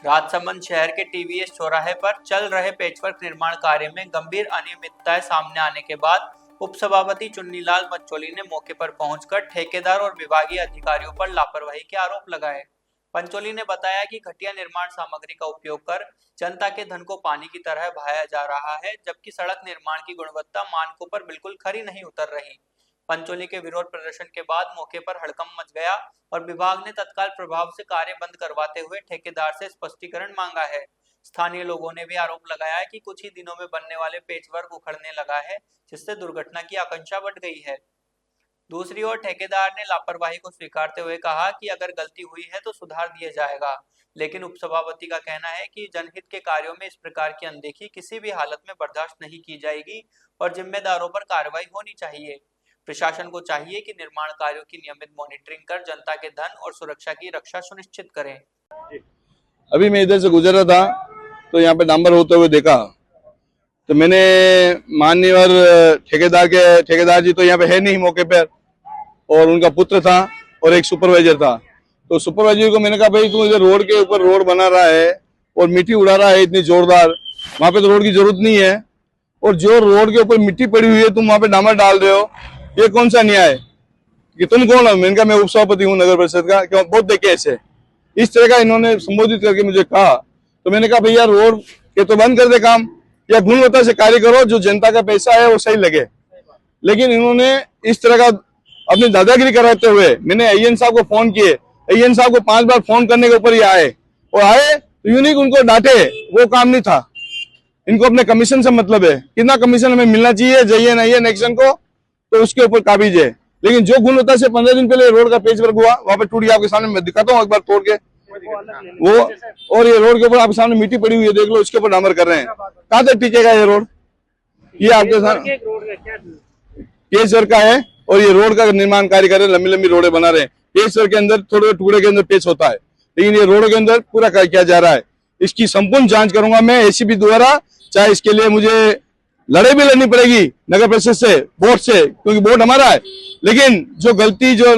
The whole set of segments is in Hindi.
राजसमंद शहर के टीवीएस चौराहे पर चल रहे पेचवर्क निर्माण कार्य में गंभीर अनियमितताएं सामने आने के बाद उपसभापति चुन्नीलाल पंचोली ने मौके पर पहुंचकर ठेकेदार और विभागीय अधिकारियों पर लापरवाही के आरोप लगाए। पंचोली ने बताया कि घटिया निर्माण सामग्री का उपयोग कर जनता के धन को पानी की तरह बहाया जा रहा है, जबकि सड़क निर्माण की गुणवत्ता मानकों पर बिल्कुल खरी नहीं उतर रही। पंचोली के विरोध प्रदर्शन के बाद मौके पर हड़कंप मच गया और विभाग ने तत्काल प्रभाव से कार्य बंद करवाते हुए ठेकेदार से स्पष्टीकरण मांगा है। स्थानीय लोगों ने भी आरोप लगाया है कि कुछ ही दिनों में बनने वाले पेचवर्क उखड़ने लगा है, जिससे दुर्घटना की आशंका बढ़ गई है। दूसरी ओर ठेकेदार ने लापरवाही को स्वीकारते हुए कहा कि अगर गलती हुई है तो सुधार दिया जाएगा, लेकिन उपसभापति का कहना है कि जनहित के कार्यों में इस प्रकार की अनदेखी किसी भी हालत में बर्दाश्त नहीं की जाएगी और जिम्मेदारों पर कार्रवाई होनी चाहिए। प्रशासन को चाहिए कि निर्माण कार्यों की नियमित मॉनिटरिंग कर जनता के धन और सुरक्षा की रक्षा सुनिश्चित करें। अभी मैं इधर से गुजर रहा था तो यहाँ पे डांबर होते हुए देखा, तो मैंने माननीय ठेकेदार जी तो यहाँ पे है नहीं मौके पर, और उनका पुत्र था और एक सुपरवाइजर था। तो सुपरवाइजर को मैंने कहा, भाई तू इधर रोड के ऊपर रोड बना रहा है और मिट्टी उड़ा रहा है इतनी जोरदार, वहां पे तो रोड की जरूरत नहीं है, और जो रोड के ऊपर मिट्टी पड़ी हुई है तुम वहां पे डामर डाल रहे हो, ये कौन सा न्याय है? कि तुम कौन हो? मैंने कहा मैं उपसभापति हूँ नगर परिषद का। क्यों बहुत देखे ऐसे इस तरह का इन्होंने संबोधित करके मुझे कहा। तो मैंने कहा भैया रोड के तो बंद कर दे काम, या गुणवत्ता से कार्य करो, जो जनता का पैसा है वो सही लगे। लेकिन इन्होंने इस तरह का अपनी दादागिरी कराते हुए, मैंने AN साहब को फोन किए, AN साहब को 5 बार फोन करने के ऊपर ही आए तो यूनिक उनको डांटे, वो काम नहीं था। इनको अपने कमीशन से मतलब है, कितना कमीशन हमें मिलना चाहिए JN एक्शन को, तो उसके ऊपर काबिज है। लेकिन जो गुणवत्ता से 15 दिन पहले रोड का पेचवर्क हुआ, वहां पे टूट गया, आपके सामने मैं दिखाता हूँ एक बार तोड़ के वो, और ये रोड के ऊपर आपके सामने मिट्टी पड़ी हुई है, देख लो, इसके ऊपर डामर कर रहे हैं। कहाँ तक टिकेगा ये रोड? ये आपके सामने पेचवर्क का है और ये रोड का निर्माण कार्य कर रहे हैं, लंबी लंबी रोडें बना रहे हैं। पेचवर्क के अंदर थोड़े टुकड़े के अंदर पेच होता है, लेकिन ये रोड के अंदर पूरा किया जा रहा है। इसकी संपूर्ण जांच करूंगा मैं ACP द्वारा, चाहे इसके लिए मुझे लड़ाई भी लड़नी पड़ेगी नगर परिषद से, बोर्ड से, क्योंकि बोर्ड हमारा है। लेकिन जो गलती, जो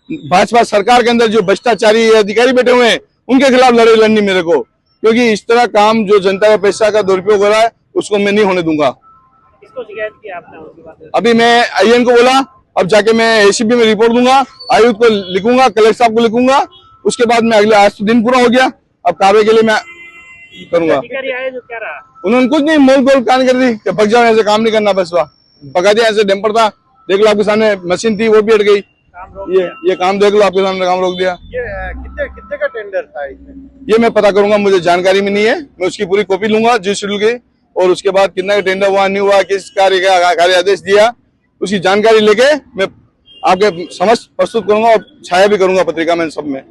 भाजपा सरकार के अंदर जो भ्रष्टाचारी अधिकारी बैठे हुए हैं, उनके खिलाफ लड़ाई लड़नी मेरे को, क्योंकि इस तरह काम जो जनता का पैसा का दुरुपयोग हो रहा है उसको मैं नहीं होने दूंगा। किसको शिकायत की आपने उसके बाद? अभी मैं IN को बोला, अब जाके मैं ACP में रिपोर्ट दूंगा, आयुक्त को लिखूंगा, कलेक्टर साहब को लिखूंगा, उसके बाद मैं अगले, आज तो दिन पूरा हो गया, अब कार्रवाई के लिए मैं करूंगा। जो क्या रहा? उन्होंने कुछ नहीं, मोल बोल कान कर दी कि भग जाओ, ऐसे काम नहीं करना, बस वह भगा दिया। ऐसे डंपर था, देख लो आपके सामने, मशीन थी वो भी हट गई, ये काम देख लो आपके सामने, काम रोक दिया। ये कितने का टेंडर था इसमें? ये मैं पता करूंगा, मुझे जानकारी में नहीं है, मैं उसकी पूरी कॉपी लूंगा जी शेड्यूल की, और उसके बाद कितना का टेंडर हुआ, नहीं हुआ, किस कार्य का कार्य आदेश दिया, उसकी जानकारी लेके मैं आपके समझ प्रस्तुत करूंगा और छाया भी करूंगा पत्रिका में, सब में।